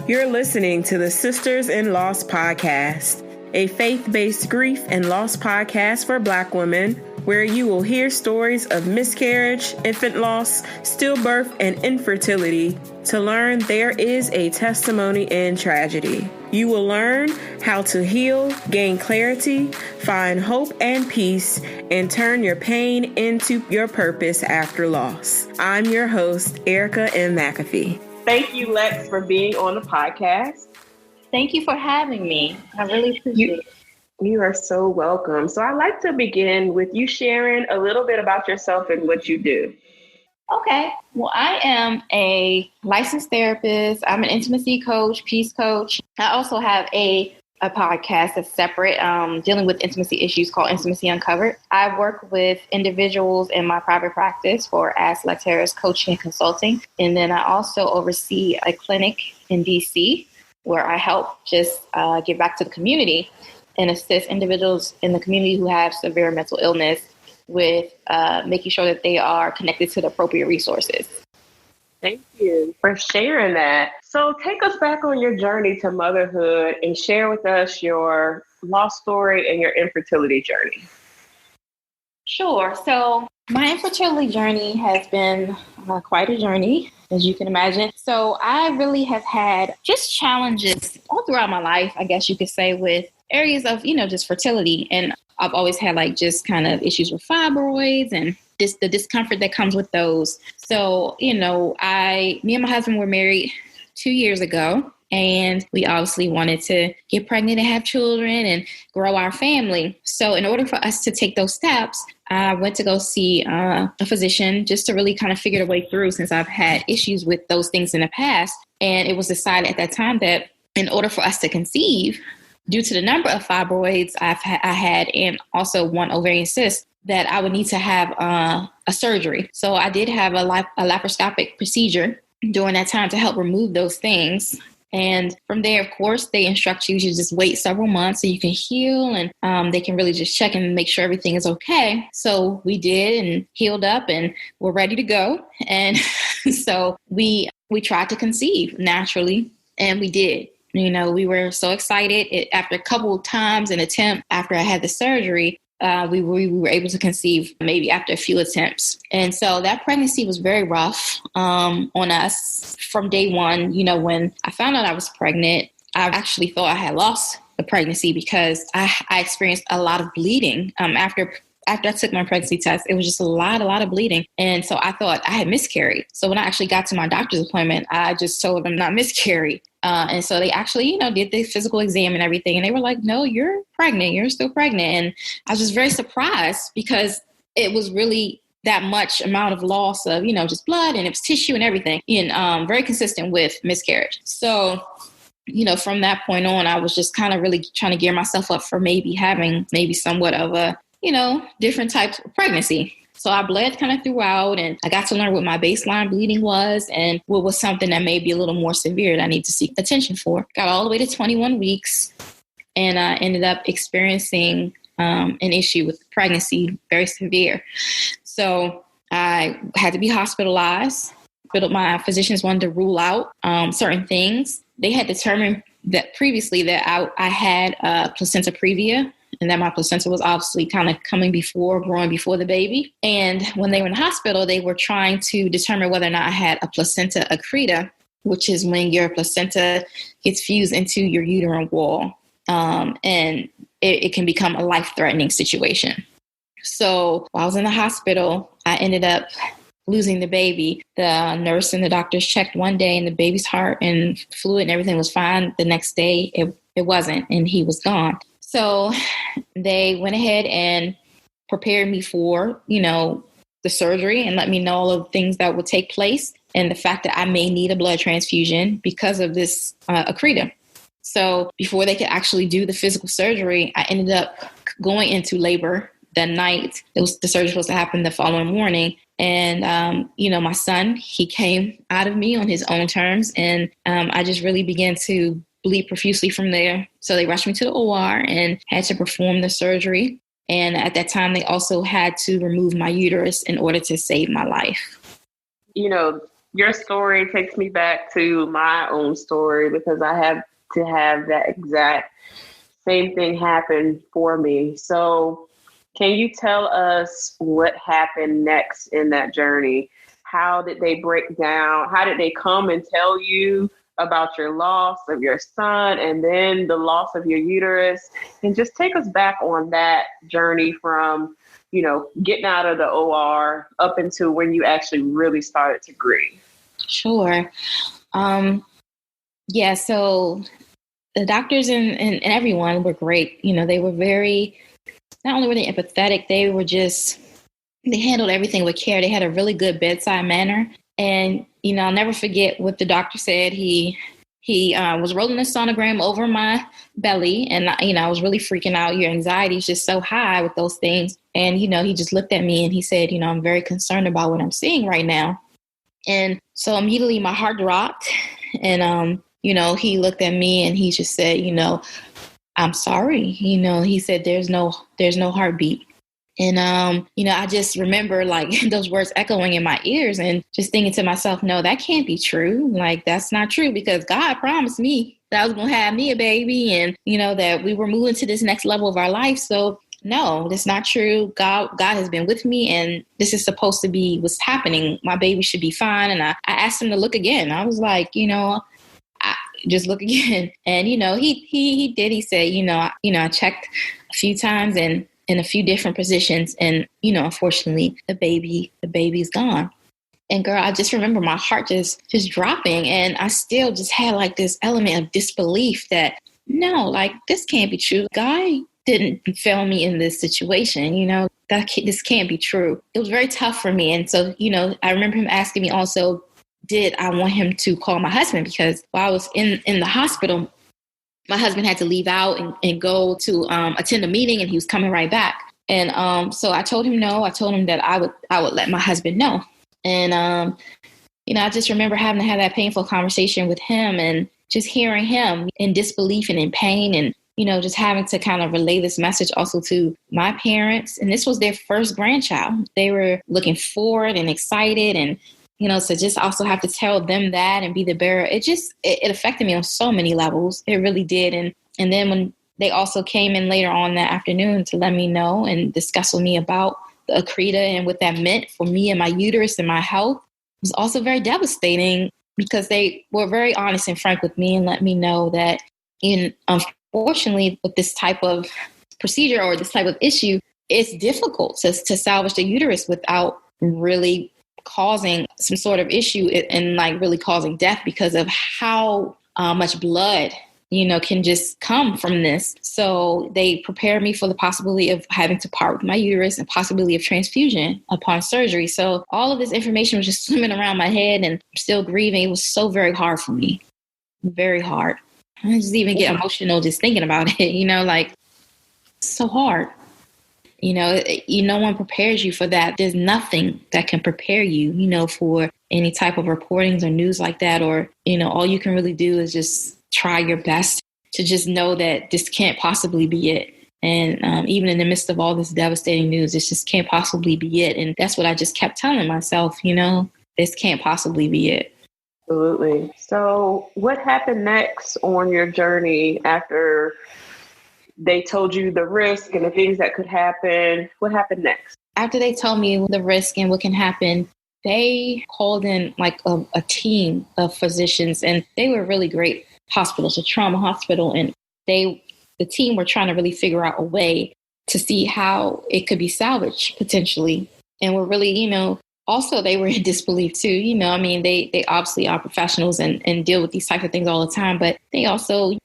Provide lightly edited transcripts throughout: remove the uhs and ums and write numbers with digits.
You're listening to the Sisters in Loss podcast, a faith-based grief and loss podcast for Black women, where you will hear stories of miscarriage, infant loss, stillbirth, and infertility to learn there is a testimony in tragedy. You will learn how to heal, gain clarity, find hope and peace, and turn your pain into your purpose after loss. I'm your host, Erica M. McAfee. Thank you, Lex, for being on the podcast. Thank you for having me. I really appreciate it. You are so welcome. So I'd like to begin with you sharing a little bit about yourself and what you do. Okay. Well, I am a licensed therapist. I'm an intimacy coach, peace coach. I also have a podcast that's separate, dealing with intimacy issues called Intimacy Uncovered. I work with individuals in my private practice for Alexus Harris Coaching and Consulting. And then I also oversee a clinic in DC where I help just give back to the community and assist individuals in the community who have severe mental illness with making sure that they are connected to the appropriate resources. Thank you for sharing that. So take us back on your journey to motherhood and share with us your loss story and your infertility journey. Sure. So my infertility journey has been quite a journey, as you can imagine. So I really have had just challenges all throughout my life, I guess you could say, with areas of, just fertility. And I've always had just kind of issues with fibroids and the discomfort that comes with those. So, me and my husband were married 2 years ago, and we obviously wanted to get pregnant and have children and grow our family. So in order for us to take those steps, I went to go see a physician just to really kind of figure the way through, since I've had issues with those things in the past. And it was decided at that time that in order for us to conceive, due to the number of fibroids I had and also one ovarian cyst, that I would need to have a surgery. So I did have a laparoscopic procedure during that time to help remove those things. And from there, of course, they instruct you to just wait several months so you can heal, and they can really just check and make sure everything is okay. So we did, and healed up, and we're ready to go. And so we tried to conceive naturally, and we did. We were so excited. After a couple of times, an attempt after I had the surgery, we were able to conceive maybe after a few attempts. And so that pregnancy was very rough on us from day one. When I found out I was pregnant, I actually thought I had lost the pregnancy because I experienced a lot of bleeding. After I took my pregnancy test, it was just a lot of bleeding. And so I thought I had miscarried. So when I actually got to my doctor's appointment, I just told them not miscarried. And so they actually, did the physical exam and everything. And they were like, no, you're pregnant. You're still pregnant. And I was just very surprised because it was really that much amount of loss of, just blood, and it was tissue and everything, and very consistent with miscarriage. So, from that point on, I was just kind of really trying to gear myself up for maybe having somewhat of a, different types of pregnancy. So I bled kind of throughout, and I got to learn what my baseline bleeding was and what was something that may be a little more severe that I need to seek attention for. Got all the way to 21 weeks, and I ended up experiencing an issue with pregnancy, very severe. So I had to be hospitalized. But my physicians wanted to rule out certain things. They had determined that previously that I had placenta previa, and that my placenta was obviously kind of growing before the baby. And when they were in the hospital, they were trying to determine whether or not I had a placenta accreta, which is when your placenta gets fused into your uterine wall. And it can become a life-threatening situation. So while I was in the hospital, I ended up losing the baby. The nurse and the doctors checked one day, and the baby's heart and fluid and everything was fine. The next day, it wasn't, and he was gone. So they went ahead and prepared me for, the surgery, and let me know all of the things that would take place and the fact that I may need a blood transfusion because of this accreta. So before they could actually do the physical surgery, I ended up going into labor that night. The surgery was supposed to happen the following morning. And, my son, he came out of me on his own terms. And I just really began to bleed profusely from there. So they rushed me to the OR and had to perform the surgery. And at that time, they also had to remove my uterus in order to save my life. Your story takes me back to my own story because I have to have that exact same thing happen for me. So can you tell us what happened next in that journey? How did they break down? How did they come and tell you about your loss of your son and then the loss of your uterus? And just take us back on that journey from, getting out of the OR up until when you actually really started to grieve. Sure. Yeah, so the doctors and everyone were great. They were very, not only were they empathetic, they handled everything with care. They had a really good bedside manner. And, I'll never forget what the doctor said. He was rolling a sonogram over my belly. And, I was really freaking out. Your anxiety is just so high with those things. And, he just looked at me and he said, I'm very concerned about what I'm seeing right now. And so immediately my heart dropped. And, he looked at me and he just said, I'm sorry. He said, there's no heartbeat. And, I just remember like those words echoing in my ears and just thinking to myself, no, that can't be true. Like, that's not true because God promised me that I was going to have me a baby and, that we were moving to this next level of our life. So no, that's not true. God has been with me and this is supposed to be what's happening. My baby should be fine. And I asked him to look again. I was like, just look again. And, he did. He said, I checked a few times and in a few different positions. And, unfortunately, the baby's gone. And girl, I just remember my heart just dropping. And I still just had like this element of disbelief that, no, like this can't be true. God didn't fail me in this situation. This can't be true. It was very tough for me. And so, I remember him asking me also, did I want him to call my husband? Because while I was in the hospital, my husband had to leave out and go to attend a meeting and he was coming right back. And so I told him no. I told him that I would let my husband know. And, I just remember having to have that painful conversation with him and just hearing him in disbelief and in pain and, just having to kind of relay this message also to my parents. And this was their first grandchild. They were looking forward and excited and, so just also have to tell them that and be the bearer. It affected me on so many levels. It really did. And then when they also came in later on that afternoon to let me know and discuss with me about the accreta and what that meant for me and my uterus and my health, it was also very devastating because they were very honest and frank with me and let me know that unfortunately with this type of procedure or this type of issue, it's difficult to salvage the uterus without really causing some sort of issue and like really causing death because of how much blood, can just come from this. So they prepared me for the possibility of having to part with my uterus and possibility of transfusion upon surgery. So all of this information was just swimming around my head and I'm still grieving. It was so very hard for me. Very hard. I just even get emotional just thinking about it, like it's so hard. No one prepares you for that. There's nothing that can prepare you, for any type of reportings or news like that. Or, all you can really do is just try your best to just know that this can't possibly be it. And even in the midst of all this devastating news, this just can't possibly be it. And that's what I just kept telling myself, this can't possibly be it. Absolutely. So what happened next on your journey after they told you the risk and the things that could happen? What happened next? After they told me the risk and what can happen, they called in like a team of physicians and they were really great hospitals, a trauma hospital. And the team were trying to really figure out a way to see how it could be salvaged potentially. And we're really, also they were in disbelief too. They obviously are professionals and deal with these types of things all the time, but they also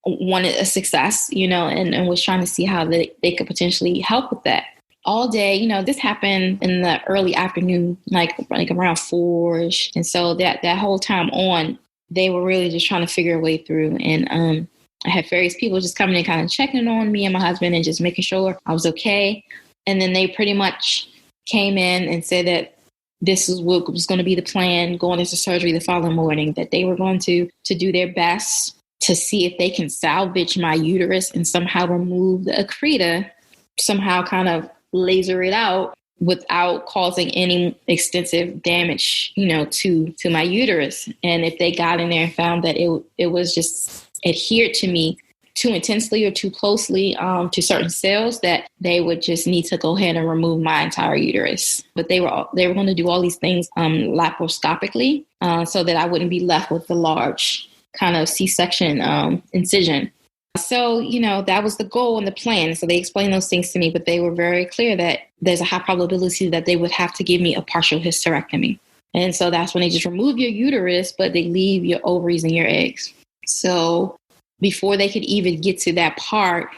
wanted a success, and was trying to see how they could potentially help with that. All day, this happened in the early afternoon, like around 4-ish. And so that whole time on, they were really just trying to figure a way through. And I had various people just coming in, kind of checking on me and my husband and just making sure I was okay. And then they pretty much came in and said that this is what was going to be the plan going into surgery the following morning, that they were going to do their best to see if they can salvage my uterus and somehow remove the accreta, somehow kind of laser it out without causing any extensive damage, to my uterus. And if they got in there and found that it was just adhered to me too intensely or too closely to certain cells, that they would just need to go ahead and remove my entire uterus. But they were going to do all these things laparoscopically so that I wouldn't be left with the large kind of C-section incision. So, that was the goal and the plan. So they explained those things to me, but they were very clear that there's a high probability that they would have to give me a partial hysterectomy. And so that's when they just remove your uterus, but they leave your ovaries and your eggs. So before they could even get to that part,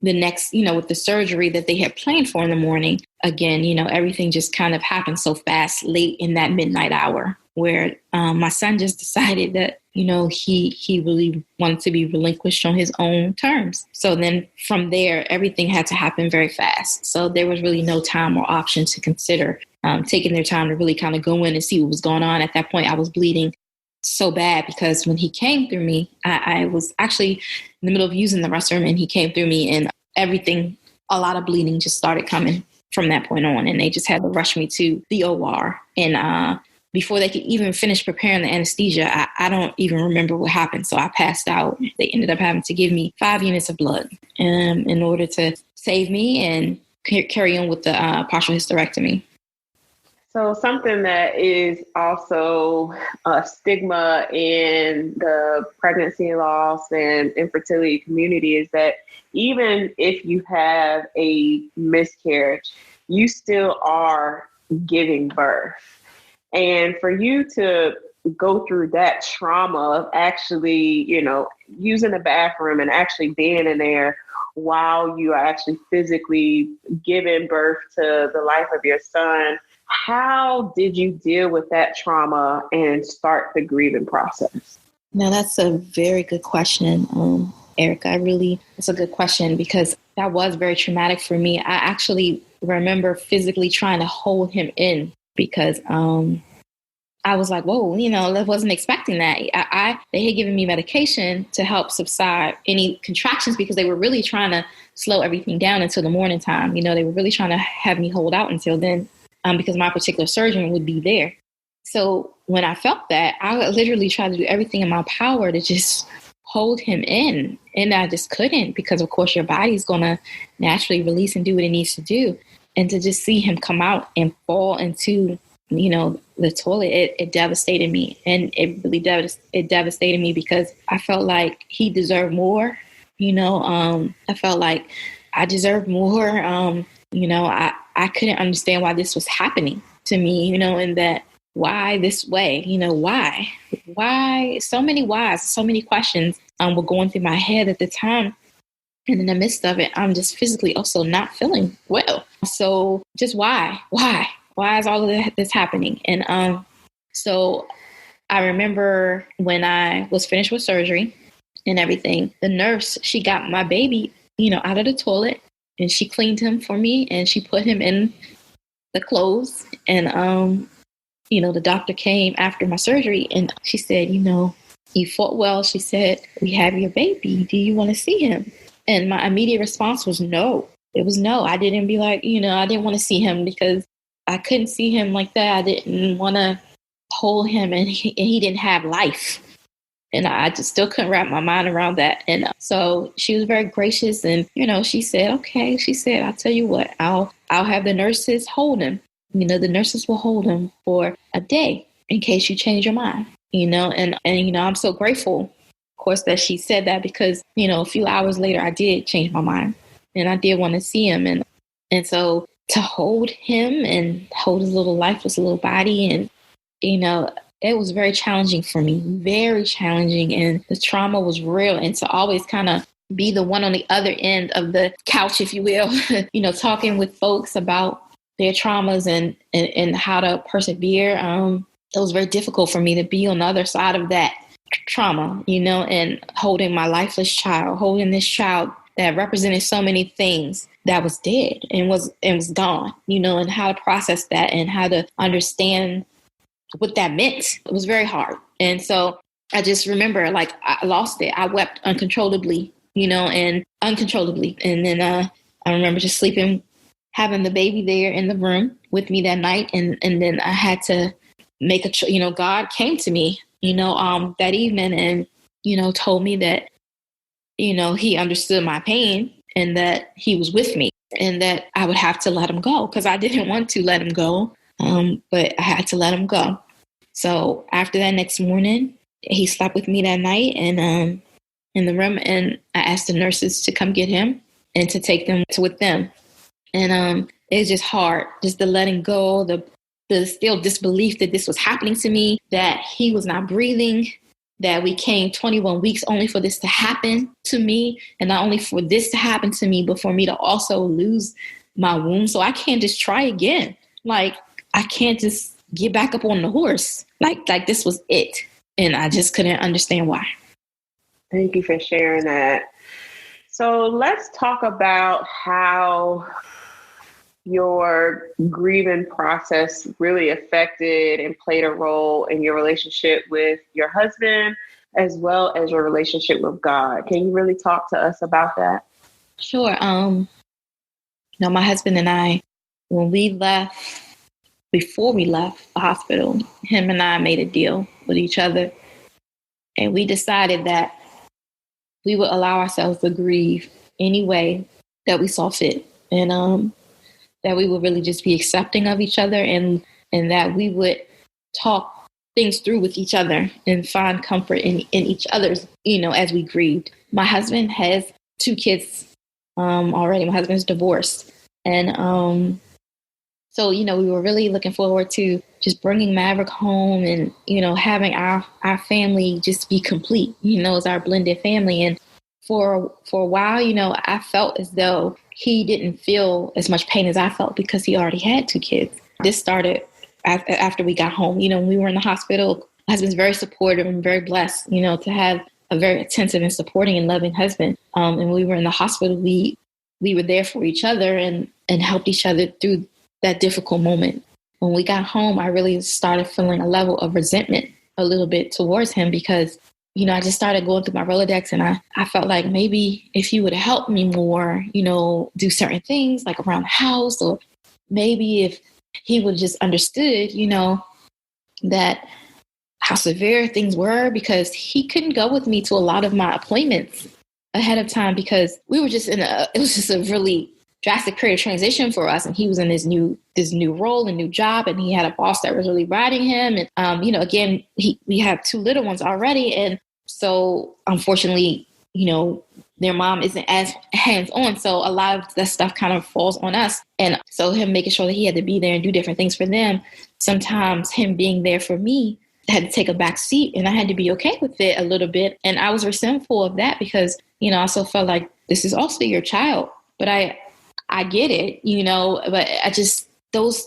the next, with the surgery that they had planned for in the morning, again, everything just kind of happened so fast late in that midnight hour where my son just decided that, he really wanted to be relinquished on his own terms. So then from there, everything had to happen very fast. So there was really no time or option to consider taking their time to really kind of go in and see what was going on. At that point, I was bleeding so bad because when he came through me, I was actually in the middle of using the restroom and he came through me and everything, a lot of bleeding just started coming from that point on. And they just had to rush me to the OR. And before they could even finish preparing the anesthesia, I don't even remember what happened. So I passed out. They ended up having to give me 5 units of blood in order to save me and carry on with the partial hysterectomy. So something that is also a stigma in the pregnancy loss and infertility community is that even if you have a miscarriage, you still are giving birth. And for you to go through that trauma of actually, using the bathroom and actually being in there while you are actually physically giving birth to the life of your son, how did you deal with that trauma and start the grieving process? Now, that's a very good question, Erica. It's a good question because that was very traumatic for me. I actually remember physically trying to hold him in because I was like, whoa, I wasn't expecting that. They had given me medication to help subside any contractions because they were really trying to slow everything down until the morning time. They were really trying to have me hold out until then because my particular surgeon would be there. So when I felt that, I literally tried to do everything in my power to just hold him in. And I just couldn't because, of course, your body's going to naturally release and do what it needs to do. And to just see him come out and fall into, the toilet, it devastated me. And it really devastated me because I felt like he deserved more. I felt like I deserved more. I couldn't understand why this was happening to me, and that why this way, why so many whys, so many questions were going through my head at the time. And in the midst of it, I'm just physically also not feeling well. So just why is all of this happening? And so I remember when I was finished with surgery and everything, the nurse, she got my baby, out of the toilet and she cleaned him for me and she put him in the clothes. And, the doctor came after my surgery and she said, you fought well. She said, we have your baby. Do you want to see him? And my immediate response was no. It was no. I didn't be like, I didn't want to see him because I couldn't see him like that. I didn't want to hold him and he didn't have life. And I just still couldn't wrap my mind around that. And so she was very gracious and, she said, okay, she said, I'll tell you what, I'll have the nurses hold him. The nurses will hold him for a day in case you change your mind, and I'm so grateful, of course, that she said that because, a few hours later, I did change my mind and I did want to see him. And so to hold him and hold his little lifeless little body and, it was very challenging for me, very challenging. And the trauma was real. And to always kind of be the one on the other end of the couch, if you will, talking with folks about their traumas and how to persevere. It was very difficult for me to be on the other side of that trauma, and holding my lifeless child, holding this child that represented so many things that was dead and was gone, and how to process that and how to understand what that meant. It was very hard. And so I just remember I lost it. I wept uncontrollably, and uncontrollably. And then I remember just sleeping having the baby there in the room with me that night. And then I had to make God came to me, that evening and, told me that, he understood my pain and that he was with me and that I would have to let him go because I didn't want to let him go. But I had to let him go. So after that next morning, he slept with me that night and in the room, and I asked the nurses to come get him and to take them with them. And it was just hard, just the letting go, the still disbelief that this was happening to me, that he was not breathing, that we came 21 weeks only for this to happen to me, and not only for this to happen to me, but for me to also lose my womb. So I can't just try again. Like, I can't just get back up on the horse. Like this was it. And I just couldn't understand why. Thank you for sharing that. So let's talk about how your grieving process really affected and played a role in your relationship with your husband, as well as your relationship with God. Can you really talk to us about that? Sure. My husband and I, before we left the hospital, him and I made a deal with each other. And we decided that we would allow ourselves to grieve any way that we saw fit. And that we would really just be accepting of each other and that we would talk things through with each other and find comfort in each other's, as we grieved. My husband has 2 kids already. My husband's divorced. And so, we were really looking forward to just bringing Maverick home and, having our family just be complete, as our blended family. And for a while, I felt as though he didn't feel as much pain as I felt because he already had 2 kids. This started after we got home. When we were in the hospital, my husband's very supportive and very blessed, to have a very attentive and supporting and loving husband. And when we were in the hospital, we were there for each other and helped each other through that difficult moment. When we got home, I really started feeling a level of resentment a little bit towards him because, I just started going through my Rolodex and I felt like maybe if he would have helped me more, do certain things like around the house, or maybe if he would have just understood, that how severe things were, because he couldn't go with me to a lot of my appointments ahead of time because we were just it was just a really drastic period of transition for us. And he was in this new role and new job, and he had a boss that was really riding him. And, again, we have 2 little ones already. And so unfortunately, their mom isn't as hands-on. So a lot of that stuff kind of falls on us. And so him making sure that he had to be there and do different things for them. Sometimes him being there for me had to take a back seat, and I had to be okay with it a little bit. And I was resentful of that because, I also felt like this is also your child, but I get it, but I just, those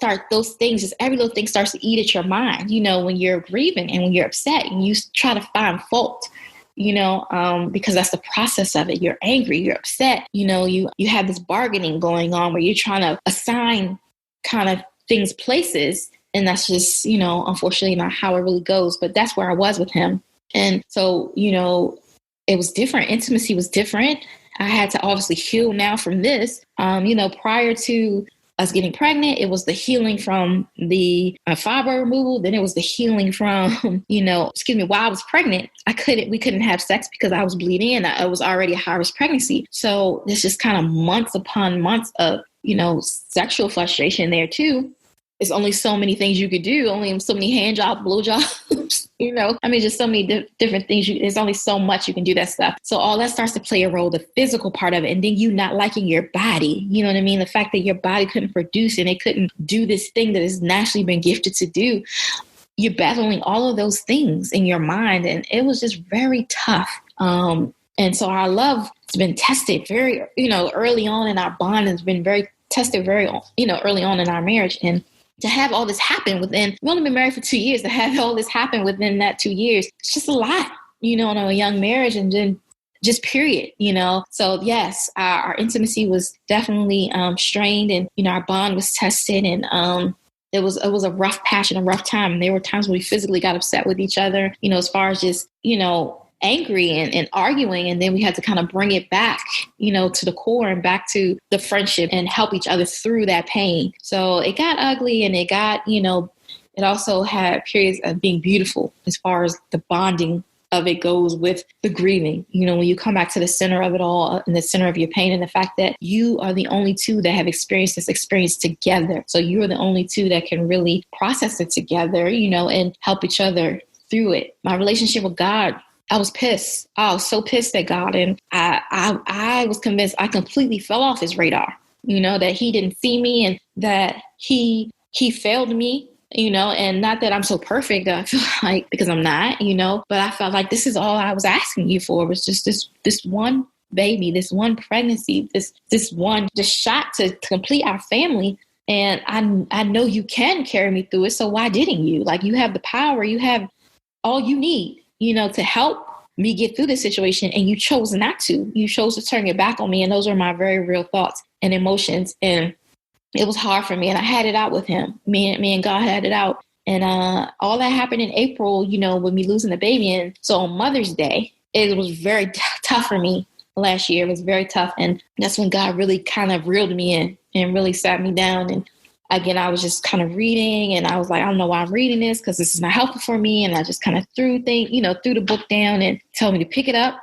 things, just every little thing starts to eat at your mind, when you're grieving and when you're upset and you try to find fault, because that's the process of it. You're angry, you're upset, you have this bargaining going on where you're trying to assign kind of things places. And that's just, unfortunately not how it really goes, but that's where I was with him. And so, it was different. Intimacy was different. I had to obviously heal now from this. Prior to us getting pregnant, it was the healing from the fibroid removal. Then it was the healing from, while I was pregnant, we couldn't have sex because I was bleeding and it was already a high-risk pregnancy. So there's just kind of months upon months of, sexual frustration there too. There's only so many things you could do, only so many hand jobs, blow jobs, just so many different things. There's only so much you can do that stuff. So all that starts to play a role, the physical part of it. And then you not liking your body, you know what I mean? The fact that your body couldn't produce and it couldn't do this thing that has naturally been gifted to do. You're battling all of those things in your mind. And it was just very tough. And so our love has been tested very, early on in our bond has been very tested very, early on in our marriage. And to have all this happen within, we've only been married for 2 years, to have all this happen within that 2 years, it's just a lot, on a young marriage and then just period, So yes, our intimacy was definitely strained and, our bond was tested and it was a rough patch and a rough time. And there were times when we physically got upset with each other, as far as just, angry and arguing. And then we had to kind of bring it back, to the core and back to the friendship and help each other through that pain. So it got ugly, and it got, it also had periods of being beautiful as far as the bonding of it goes with the grieving. When you come back to the center of it all, in the center of your pain, and the fact that you are the only two that have experienced this experience together. So you're the only two that can really process it together, and help each other through it. My relationship with God, I was pissed. I was so pissed at God. And I was convinced I completely fell off his radar, that he didn't see me and that he failed me. And not that I'm so perfect, I feel like, because I'm not, but I felt like this is all I was asking you for, was just this one baby, this one pregnancy, this one just shot to complete our family. And I know you can carry me through it. So why didn't you? Like, you have the power, you have all you need, to help me get through this situation. And you chose not to. You chose to turn your back on me. And those are my very real thoughts and emotions. And it was hard for me, and I had it out with him. Me and God had it out. And all that happened in April, with me losing the baby. And so on Mother's Day, it was very tough for me last year. It was very tough. And that's when God really kind of reeled me in and really sat me down. And again, I was just kind of reading, and I was like, I don't know why I'm reading this, because this is not helpful for me. And I just kind of threw the book down and told me to pick it up.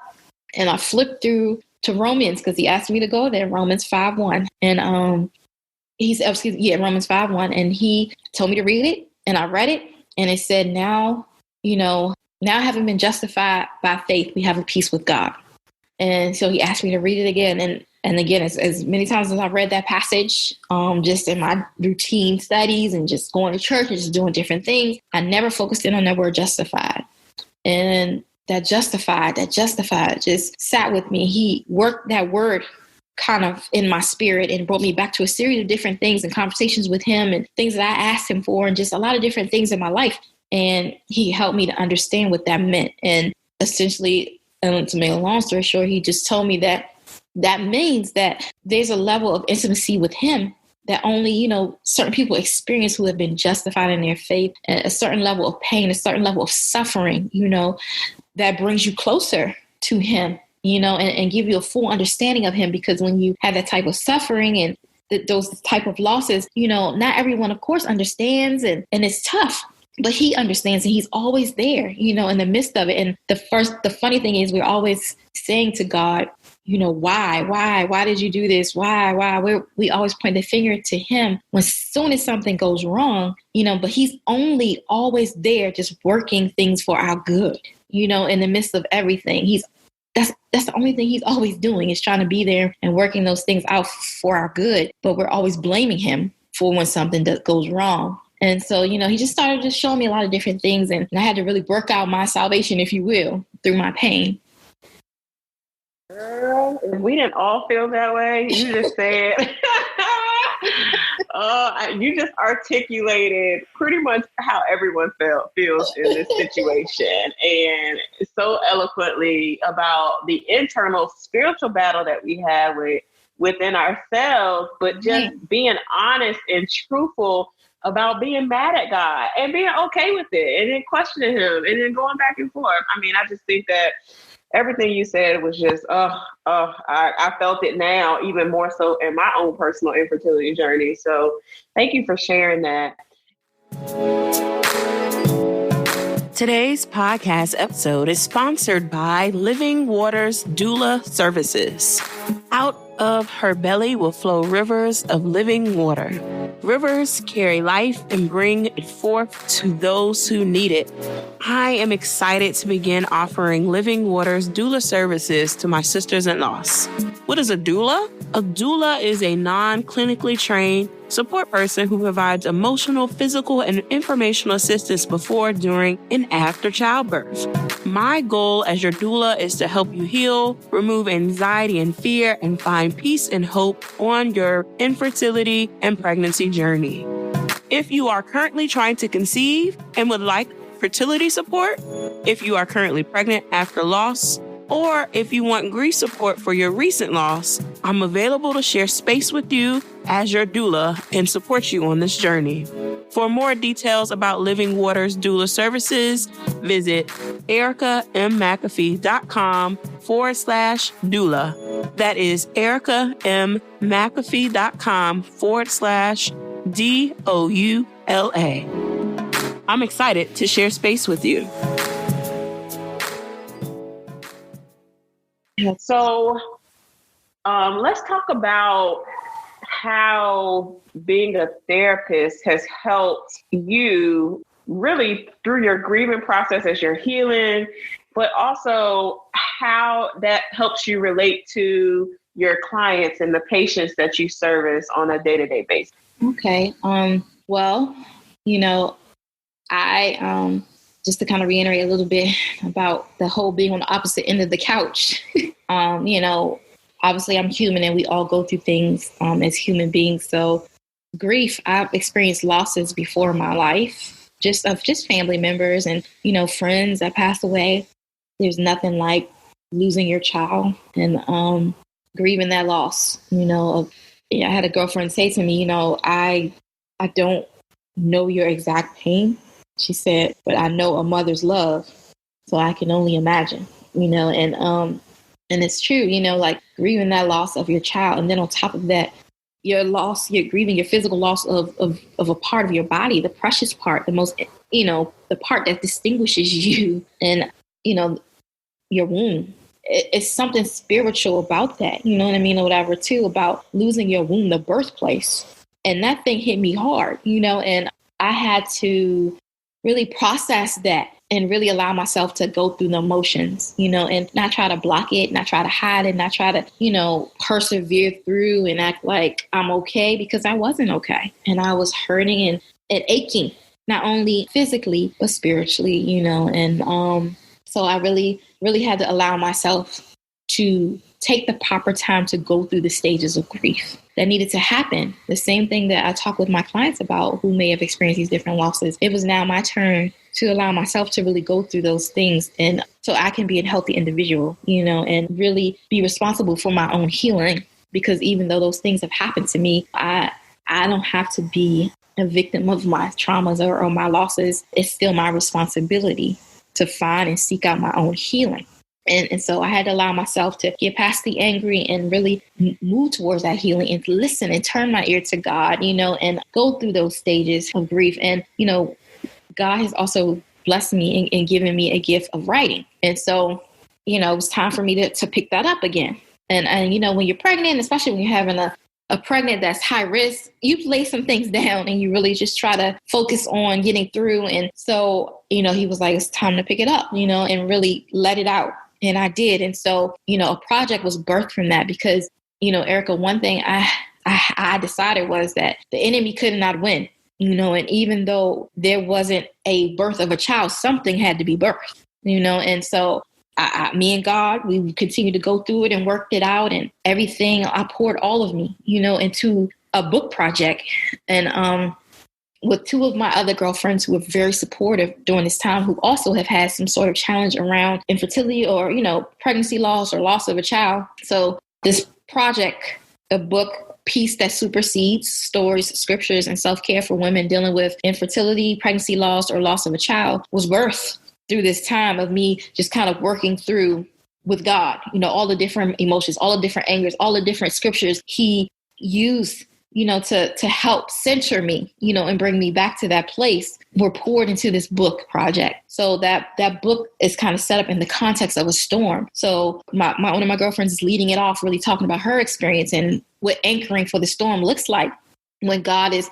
And I flipped through to Romans, because he asked me to go there, Romans 5:1. And Romans 5:1, and he told me to read it, and I read it, and it said, now having been justified by faith, we have a peace with God. And so he asked me to read it again, and again, as many times as I've read that passage, just in my routine studies and just going to church and just doing different things, I never focused in on that word justified. And that justified just sat with me. He worked that word kind of in my spirit and brought me back to a series of different things and conversations with him and things that I asked him for, and just a lot of different things in my life. And he helped me to understand what that meant. And essentially, and to make a long story short, he just told me that means that there's a level of intimacy with him that only, certain people experience who have been justified in their faith, and a certain level of pain, a certain level of suffering, that brings you closer to him. And give you a full understanding of him, because when you have that type of suffering and those type of losses, not everyone, of course, understands, and it's tough, but he understands, and he's always there, in the midst of it. And the funny thing is, we're always saying to God, why did you do this? Why? We always point the finger to him when soon as something goes wrong, but he's only always there, just working things for our good, in the midst of everything. That's the only thing he's always doing, is trying to be there and working those things out for our good. But we're always blaming him for when something goes wrong. And so, he just started just showing me a lot of different things. And I had to really work out my salvation, if you will, through my pain. Girl, if we didn't all feel that way, you just said, you just articulated pretty much how everyone feels in this situation, and so eloquently about the internal spiritual battle that we have within ourselves, but just being honest and truthful about being mad at God and being okay with it, and then questioning him, and then going back and forth. I mean, I just think that everything you said was just, I felt it now, even more so in my own personal infertility journey. So thank you for sharing that. Today's podcast episode is sponsored by Living Waters Doula Services. Out of her belly will flow rivers of living water. Rivers carry life and bring it forth to those who need it. I am excited to begin offering Living Waters Doula services to my sisters-in-laws. What is a doula? A doula is a non-clinically trained support person who provides emotional, physical, and informational assistance before, during, and after childbirth. My goal as your doula is to help you heal, remove anxiety and fear, and find peace and hope on your infertility and pregnancy journey. If you are currently trying to conceive and would like fertility support, if you are currently pregnant after loss, or if you want grief support for your recent loss, I'm available to share space with you as your doula and support you on this journey. For more details about Living Waters Doula Services, visit ericamcafee.com/doula. That is ericamcafee.com/DOULA. I'm excited to share space with you. So let's talk about how being a therapist has helped you really through your grieving process as you're healing, but also how that helps you relate to your clients and the patients that you service on a day-to-day basis. Okay. Well, I just to kind of reiterate a little bit about the whole being on the opposite end of the couch. Obviously I'm human and we all go through things as human beings. So grief, I've experienced losses before in my life, just family members and, friends that passed away. There's nothing like losing your child and grieving that loss. I had a girlfriend say to me, I don't know your exact pain. She said, but I know a mother's love, so I can only imagine, and it's true, like grieving that loss of your child. And then on top of that, you're grieving your physical loss of a part of your body, the precious part, the most, the part that distinguishes you and, your womb. It's something spiritual about that, you know what I mean? Or whatever too, about losing your womb, the birthplace. And that thing hit me hard, and I had to really process that and really allow myself to go through the emotions, and not try to block it, not try to hide it, not try to, persevere through and act like I'm okay, because I wasn't okay. And I was hurting and aching, not only physically, but spiritually, and so I really, really had to allow myself to take the proper time to go through the stages of grief that needed to happen. The same thing that I talk with my clients about who may have experienced these different losses. It was now my turn to allow myself to really go through those things, and so I can be a healthy individual, and really be responsible for my own healing. Because even though those things have happened to me, I don't have to be a victim of my traumas or my losses. It's still my responsibility to find and seek out my own healing. And so I had to allow myself to get past the angry and really move towards that healing and listen and turn my ear to God, and go through those stages of grief. And, God has also blessed me and given me a gift of writing. And so, it was time for me to pick that up again. And when you're pregnant, especially when you're having a pregnant that's high risk, you lay some things down and you really just try to focus on getting through. And so, he was like, it's time to pick it up, and really let it out. And I did. And so, a project was birthed from that because, Erica, one thing I decided was that the enemy could not win, and even though there wasn't a birth of a child, something had to be birthed, and so me and God, we continued to go through it and worked it out and everything. I poured all of me, into a book project. And, with two of my other girlfriends who were very supportive during this time, who also have had some sort of challenge around infertility or, pregnancy loss or loss of a child. So this project, a book, Peace That Supersedes, Stories, Scriptures, and Self-Care for Women Dealing with Infertility, Pregnancy Loss, or Loss of a Child, was birthed through this time of me just kind of working through with God, all the different emotions, all the different angers, all the different scriptures he used to help center me, and bring me back to that place, were poured into this book project. So that book is kind of set up in the context of a storm. So one of my girlfriends is leading it off, really talking about her experience and what anchoring for the storm looks like when God is,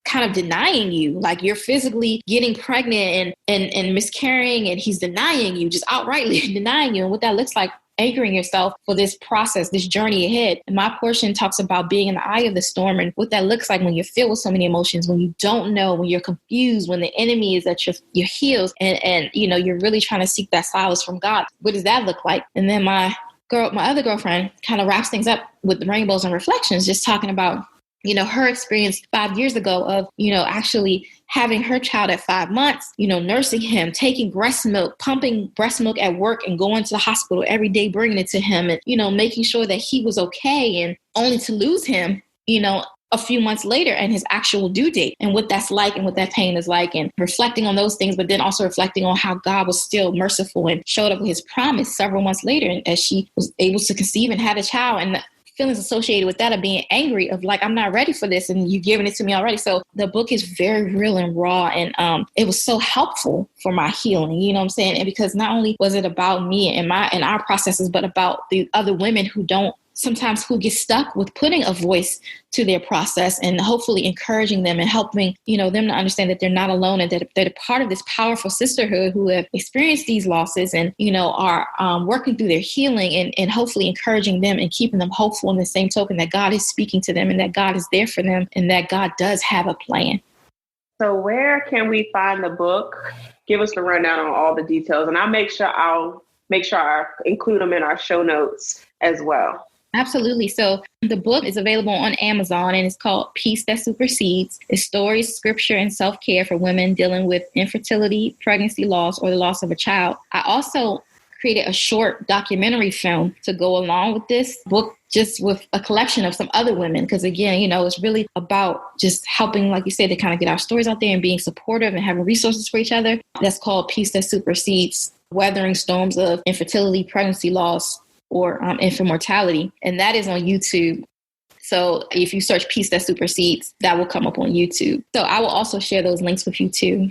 kind of denying you, like you're physically getting pregnant and miscarrying, and he's denying you, just outrightly denying you, and what that looks like. Anchoring yourself for this process, this journey ahead. And my portion talks about being in the eye of the storm and what that looks like when you're filled with so many emotions, when you don't know, when you're confused, when the enemy is at your heels and you're really trying to seek that solace from God. What does that look like? And then my other girlfriend kind of wraps things up with the rainbows and reflections, just talking about, her experience 5 years ago of, actually having her child at 5 months, nursing him, taking breast milk, pumping breast milk at work and going to the hospital every day, bringing it to him and, making sure that he was okay, and only to lose him, a few months later and his actual due date and what that's like and what that pain is like, and reflecting on those things, but then also reflecting on how God was still merciful and showed up with his promise several months later. And as she was able to conceive and have a child, and the feelings associated with that of being angry of like, I'm not ready for this and you've given it to me already. So the book is very real and raw, and it was so helpful for my healing, you know what I'm saying? And because not only was it about me and our processes, but about the other women who get stuck with putting a voice to their process, and hopefully encouraging them and helping, them to understand that they're not alone and that they're part of this powerful sisterhood who have experienced these losses and, are working through their healing, and hopefully encouraging them and keeping them hopeful in the same token that God is speaking to them and that God is there for them and that God does have a plan. So where can we find the book? Give us the rundown on all the details, and I'll make sure I include them in our show notes as well. Absolutely. So the book is available on Amazon, and it's called Peace That Supersedes. It's stories, scripture, and self-care for women dealing with infertility, pregnancy loss, or the loss of a child. I also created a short documentary film to go along with this book, just with a collection of some other women. Because again, it's really about just helping, like you said, to kind of get our stories out there and being supportive and having resources for each other. That's called Peace That Supersedes, Weathering Storms of Infertility, Pregnancy Loss, or infant mortality. And that is on YouTube. So if you search Peace That Supersedes, that will come up on YouTube. So I will also share those links with you too.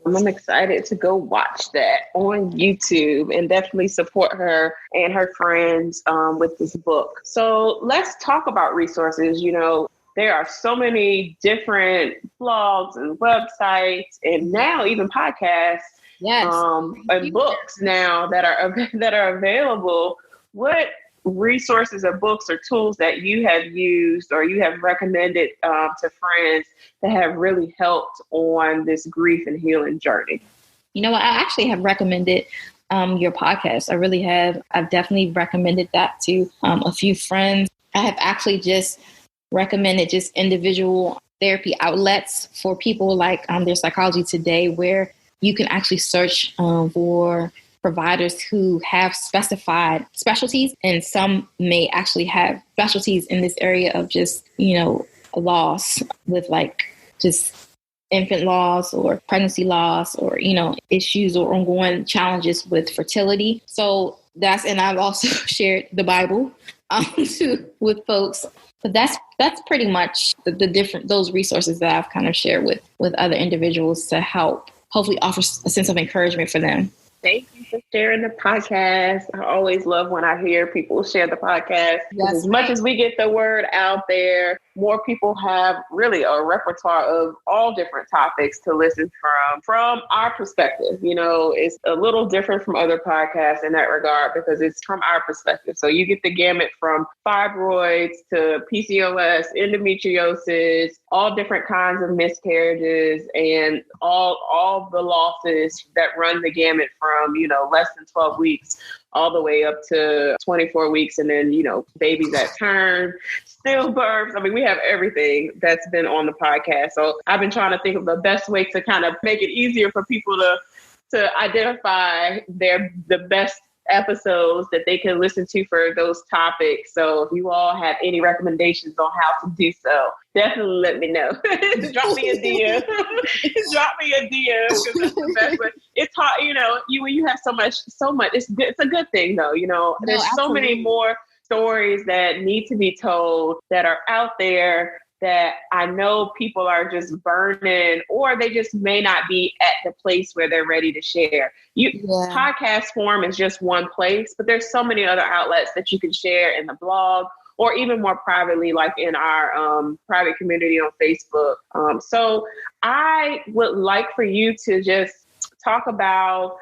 I'm excited to go watch that on YouTube and definitely support her and her friends with this book. So let's talk about resources. There are so many different blogs and websites, and now even podcasts, yes, and books now that are available. What resources or books or tools that you have used or you have recommended to friends that have really helped on this grief and healing journey? I actually have recommended your podcast. I really have. I've definitely recommended that to a few friends. I have actually just recommended just individual therapy outlets for people, like there's Psychology Today, where you can actually search for providers who have specified specialties, and some may actually have specialties in this area of just, loss, with like just infant loss or pregnancy loss, or, issues or ongoing challenges with fertility. So and I've also shared the Bible with folks. But that's pretty much the different, those resources that I've kind of shared with other individuals to help hopefully offer a sense of encouragement for them. Thank you for sharing the podcast. I always love when I hear people share the podcast. Yes. As much as we get the word out there, more people have really a repertoire of all different topics to listen from our perspective. It's a little different from other podcasts in that regard because it's from our perspective. So you get the gamut from fibroids to PCOS, endometriosis, all different kinds of miscarriages, and all the losses that run the gamut from, less than 12 weeks all the way up to 24 weeks. And then, babies that turn, stillbirths. I mean, we have everything that's been on the podcast. So I've been trying to think of the best way to kind of make it easier for people to identify the best episodes that they can listen to for those topics. So if you all have any recommendations on how to do so, definitely let me know. Drop me a DM. Drop me a DM, because that's the best way. It's hard, when you have so much, it's a good thing though. There's so many more stories that need to be told that are out there that I know people are just burning, or they just may not be at the place where they're ready to share. Podcast form is just one place, but there's so many other outlets that you can share in the blog, or even more privately, like in our private community on Facebook. So I would like for you to just talk about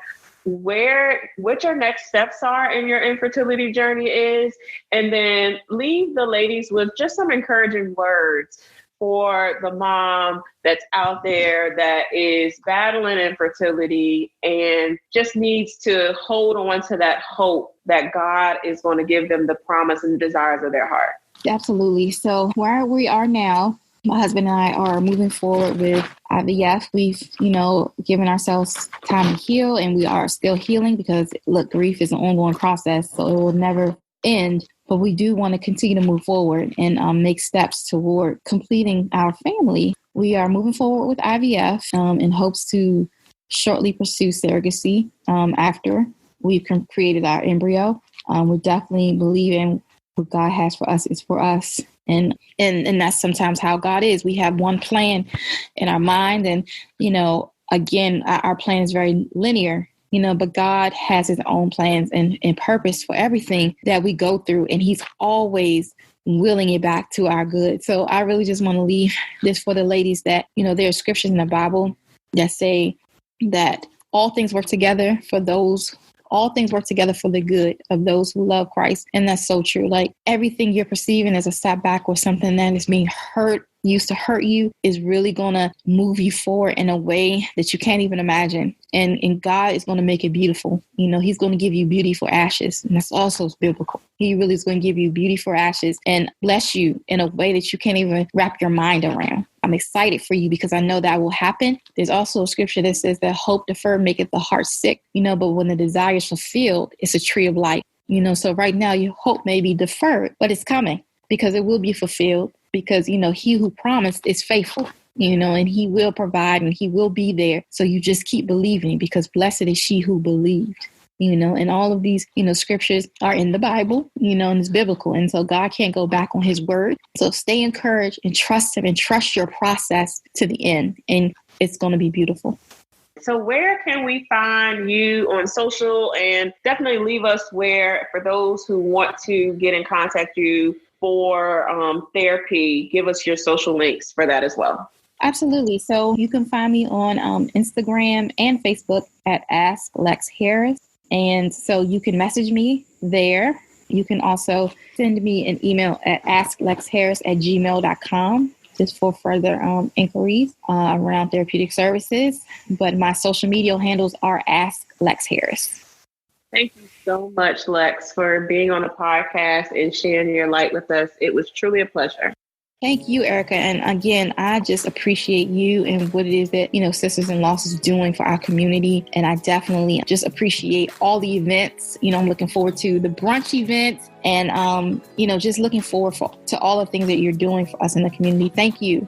what your next steps are in your infertility journey is, and then leave the ladies with just some encouraging words for the mom that's out there that is battling infertility and just needs to hold on to that hope that God is going to give them the promise and the desires of their heart. Absolutely. So where we are now, my husband and I are moving forward with IVF. We've, given ourselves time to heal, and we are still healing because, look, grief is an ongoing process, so it will never end. but we do want to continue to move forward and make steps toward completing our family. We are moving forward with IVF in hopes to shortly pursue surrogacy after we've created our embryo. We definitely believe in what God has for us is for us. And that's sometimes how God is. We have one plan in our mind. And, again, our plan is very linear, but God has his own plans and purpose for everything that we go through. And he's always willing it back to our good. So I really just want to leave this for the ladies that, there are scriptures in the Bible that say that all things work together for the good of those who love Christ. And that's so true. Like everything you're perceiving as a setback or something that is being used to hurt you is really going to move you forward in a way that you can't even imagine. And God is going to make it beautiful. He's going to give you beauty for ashes. And that's also biblical. He really is going to give you beauty for ashes and bless you in a way that you can't even wrap your mind around. I'm excited for you because I know that will happen. There's also a scripture that says that hope deferred maketh the heart sick, but when the desire is fulfilled, it's a tree of life. So right now your hope may be deferred, but it's coming because it will be fulfilled because, he who promised is faithful, and he will provide and he will be there. So you just keep believing because blessed is she who believed. And all of these, scriptures are in the Bible, and it's biblical. And so God can't go back on his word. So stay encouraged and trust him and trust your process to the end. And it's going to be beautiful. So where can we find you on social, and definitely leave us where for those who want to get in contact you for therapy, give us your social links for that as well. Absolutely. So you can find me on Instagram and Facebook at Alexus Harris. And so you can message me there. You can also send me an email at asklexharris@gmail.com just for further inquiries around therapeutic services. But my social media handles are Alexus Harris. Thank you so much, Lex, for being on the podcast and sharing your light with us. It was truly a pleasure. Thank you, Erica. And again, I just appreciate you and what it is that, Sisters in Loss is doing for our community. And I definitely just appreciate all the events. I'm looking forward to the brunch events and, just looking forward to all the things that you're doing for us in the community. Thank you.